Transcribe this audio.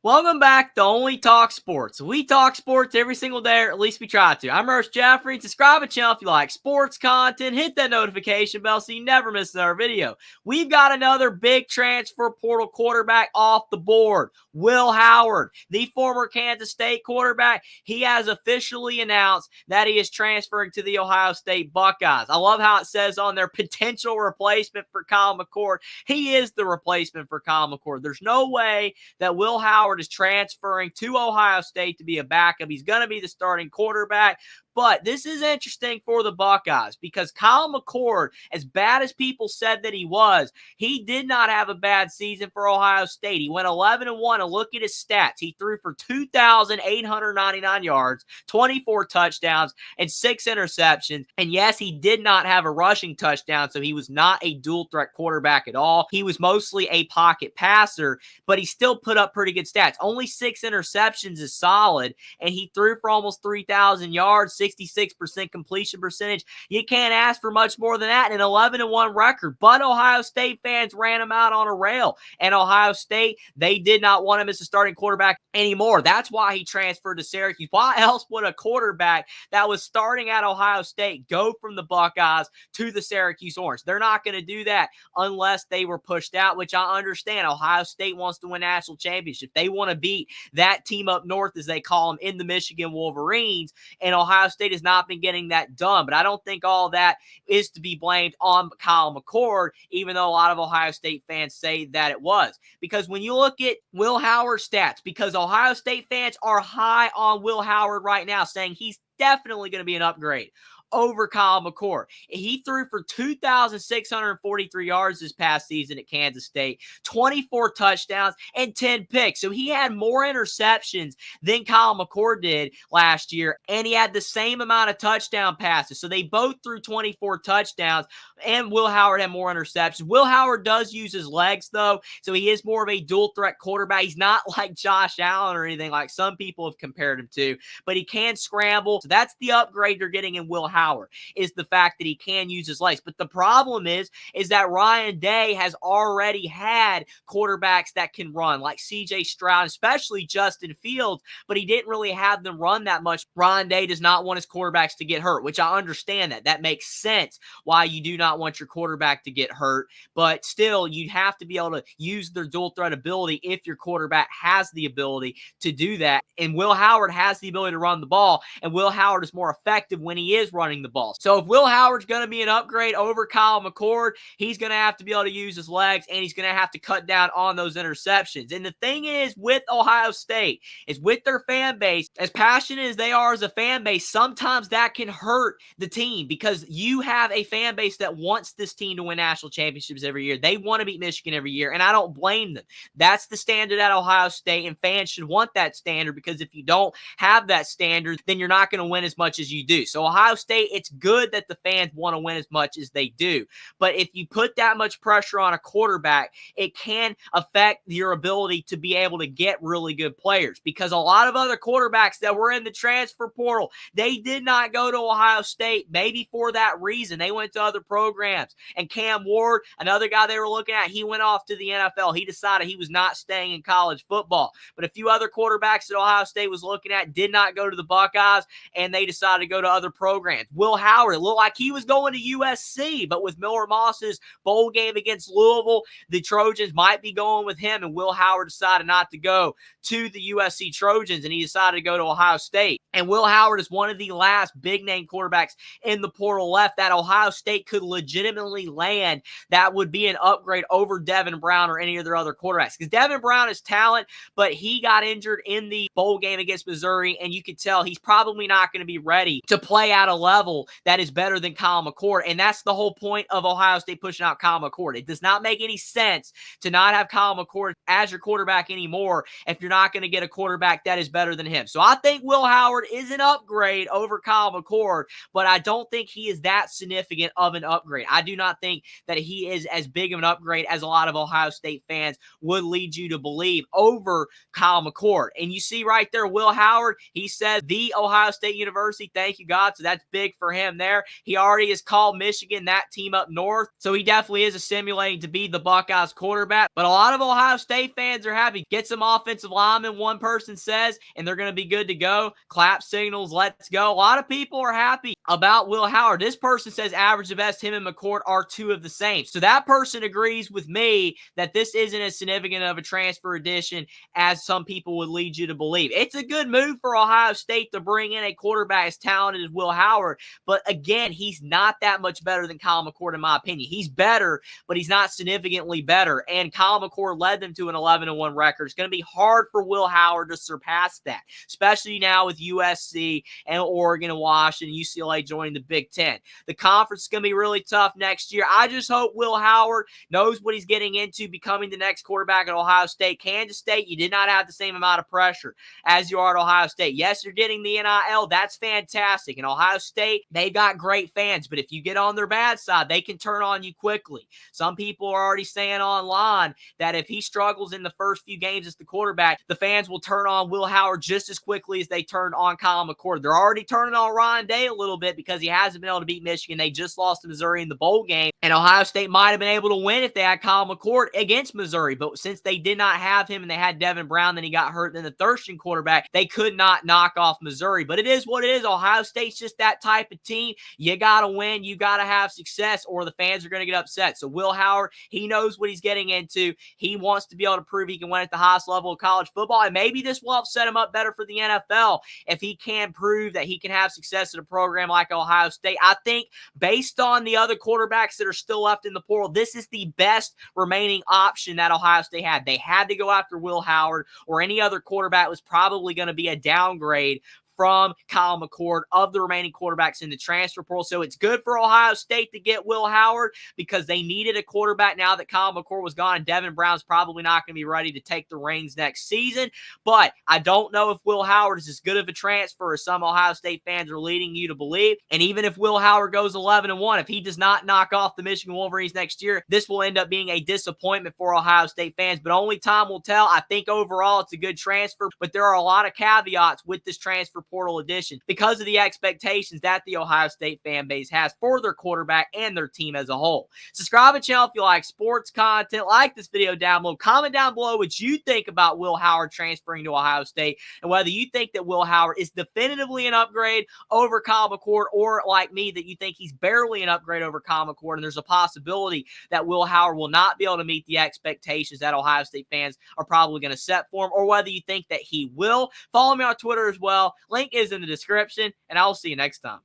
Welcome back to Only Talk Sports. We talk sports every single day, or at least we try to. I'm Ernst Jeffrey. Subscribe to the channel if you like sports content. Hit that notification bell so you never miss another video. We've got another big transfer portal quarterback off the board. Will Howard, the former Kansas State quarterback, he has officially announced that he is transferring to the Ohio State Buckeyes. I love how it says on their potential replacement for Kyle McCord. He is the replacement for Kyle McCord. There's no way that Will Howard is transferring to Ohio State to be a backup. He's going to be the starting quarterback. But this is interesting for the Buckeyes because Kyle McCord, as bad as people said that he did not have a bad season for Ohio State. He went 11-1, and look at his stats. He threw for 2,899 yards, 24 touchdowns, and 6 interceptions. And yes, he did not have a rushing touchdown, so he was not a dual-threat quarterback at all. He was mostly a pocket passer, but he still put up pretty good stats. Only 6 interceptions is solid, and he threw for almost 3,000 yards, 66% completion percentage. You can't ask for much more than that in an 11-1 record. But Ohio State fans ran him out on a rail. And Ohio State, they did not want him as a starting quarterback anymore. That's why he transferred to Syracuse. Why else would a quarterback that was starting at Ohio State go from the Buckeyes to the Syracuse Orange? They're not going to do that unless they were pushed out, which I understand. Ohio State wants to win national championship. They want to beat that team up north, as they call them, in the Michigan Wolverines. And Ohio State has not been getting that done. But I don't think all that is to be blamed on Kyle McCord, even though a lot of Ohio State fans say that it was. Because when you look at Will Howard's stats, because Ohio State fans are high on Will Howard right now, saying he's definitely going to be an upgrade over Kyle McCord. He threw for 2,643 yards this past season at Kansas State, 24 touchdowns, and 10 picks. So he had more interceptions than Kyle McCord did last year, and he had the same amount of touchdown passes. So they both threw 24 touchdowns, and Will Howard had more interceptions. Will Howard does use his legs, though, so he is more of a dual-threat quarterback. He's not like Josh Allen or anything like some people have compared him to, but he can scramble. So that's the upgrade you're getting in Will Howard, is the fact that he can use his legs. But the problem is that Ryan Day has already had quarterbacks that can run, like C.J. Stroud, especially Justin Fields, but he didn't really have them run that much. Ryan Day does not want his quarterbacks to get hurt, which I understand that. That makes sense why you do not want your quarterback to get hurt, but still, you'd have to be able to use their dual threat ability if your quarterback has the ability to do that. And Will Howard has the ability to run the ball, and Will Howard is more effective when he is running the ball. So if Will Howard's going to be an upgrade over Kyle McCord, he's going to have to be able to use his legs, and he's going to have to cut down on those interceptions. And the thing is with Ohio State, is with their fan base, as passionate as they are as a fan base, sometimes that can hurt the team because you have a fan base that wants this team to win national championships every year. They want to beat Michigan every year, and I don't blame them. That's the standard at Ohio State, and fans should want that standard, because if you don't have that standard, then you're not going to win as much as you do. So Ohio State, it's good that the fans want to win as much as they do. But if you put that much pressure on a quarterback, it can affect your ability to be able to get really good players, because a lot of other quarterbacks that were in the transfer portal, they did not go to Ohio State, maybe for that reason. They went to other programs. And Cam Ward, another guy they were looking at, he went off to the NFL. He decided he was not staying in college football. But a few other quarterbacks that Ohio State was looking at did not go to the Buckeyes, and they decided to go to other programs. Will Howard, it looked like he was going to USC, but with Miller Moss's bowl game against Louisville, the Trojans might be going with him, and Will Howard decided not to go to the USC Trojans, and he decided to go to Ohio State. And Will Howard is one of the last big-name quarterbacks in the portal left that Ohio State could legitimately land that would be an upgrade over Devin Brown or any of their other quarterbacks. Because Devin Brown is talent, but he got injured in the bowl game against Missouri, and you could tell he's probably not going to be ready to play at a level that is better than Kyle McCord. And that's the whole point of Ohio State pushing out Kyle McCord. It does not make any sense to not have Kyle McCord as your quarterback anymore if you're not going to get a quarterback that is better than him. So I think Will Howard is an upgrade over Kyle McCord, but I don't think he is that significant of an upgrade. I do not think that he is as big of an upgrade as a lot of Ohio State fans would lead you to believe over Kyle McCord. And you see right there, Will Howard, he says the Ohio State University, thank you, God. So that's big big for him there. He already has called Michigan that team up north, so he definitely is assimilating to be the Buckeyes quarterback. But a lot of Ohio State fans are happy. Get some offensive linemen, one person says, and they're going to be good to go. Clap signals, let's go. A lot of people are happy about Will Howard. This person says average the best, him and McCord are two of the same. So that person agrees with me that this isn't as significant of a transfer addition as some people would lead you to believe. It's a good move for Ohio State to bring in a quarterback as talented as Will Howard, but again, he's not that much better than Kyle McCord in my opinion. He's better, but he's not significantly better, and Kyle McCord led them to an 11-1 record. It's going to be hard for Will Howard to surpass that, especially now with USC and Oregon and Washington, UCLA joining the Big Ten. The conference is going to be really tough next year. I just hope Will Howard knows what he's getting into, becoming the next quarterback at Ohio State. Kansas State, you did not have the same amount of pressure as you are at Ohio State. Yes, you're getting the NIL. That's fantastic. And Ohio State, they've got great fans, but if you get on their bad side, they can turn on you quickly. Some people are already saying online that if he struggles in the first few games as the quarterback, the fans will turn on Will Howard just as quickly as they turned on Kyle McCord. They're already turning on Ryan Day a little bit because he hasn't been able to beat Michigan. They just lost to Missouri in the bowl game, and Ohio State might have been able to win if they had Kyle McCord against Missouri, but since they did not have him and they had Devin Brown, then he got hurt, then the Thurston quarterback, they could not knock off Missouri. But it is what it is. Ohio State's just that type of team. You got to win. You got to have success, or the fans are going to get upset. So Will Howard, he knows what he's getting into. He wants to be able to prove he can win at the highest level of college football, and maybe this will help set him up better for the NFL if he can prove that he can have success at a program like Ohio State. I think based on the other quarterbacks that are still left in the portal, this is the best remaining option that Ohio State had. They had to go after Will Howard, or any other quarterback was probably going to be a downgrade from Kyle McCord of the remaining quarterbacks in the transfer portal. So it's good for Ohio State to get Will Howard because they needed a quarterback now that Kyle McCord was gone. Devin Brown's probably not going to be ready to take the reins next season. But I don't know if Will Howard is as good of a transfer as some Ohio State fans are leading you to believe. And even if Will Howard goes 11-1, if he does not knock off the Michigan Wolverines next year, this will end up being a disappointment for Ohio State fans. But only time will tell. I think overall it's a good transfer, but there are a lot of caveats with this transfer portal edition because of the expectations that the Ohio State fan base has for their quarterback and their team as a whole. Subscribe to the channel if you like sports content. Like this video down below. Comment down below what you think about Will Howard transferring to Ohio State and whether you think that Will Howard is definitively an upgrade over Kyle McCord, or like me, that you think he's barely an upgrade over Kyle McCord and there's a possibility that Will Howard will not be able to meet the expectations that Ohio State fans are probably going to set for him, or whether you think that he will. Follow me on Twitter as well. Link is in the description, and I'll see you next time.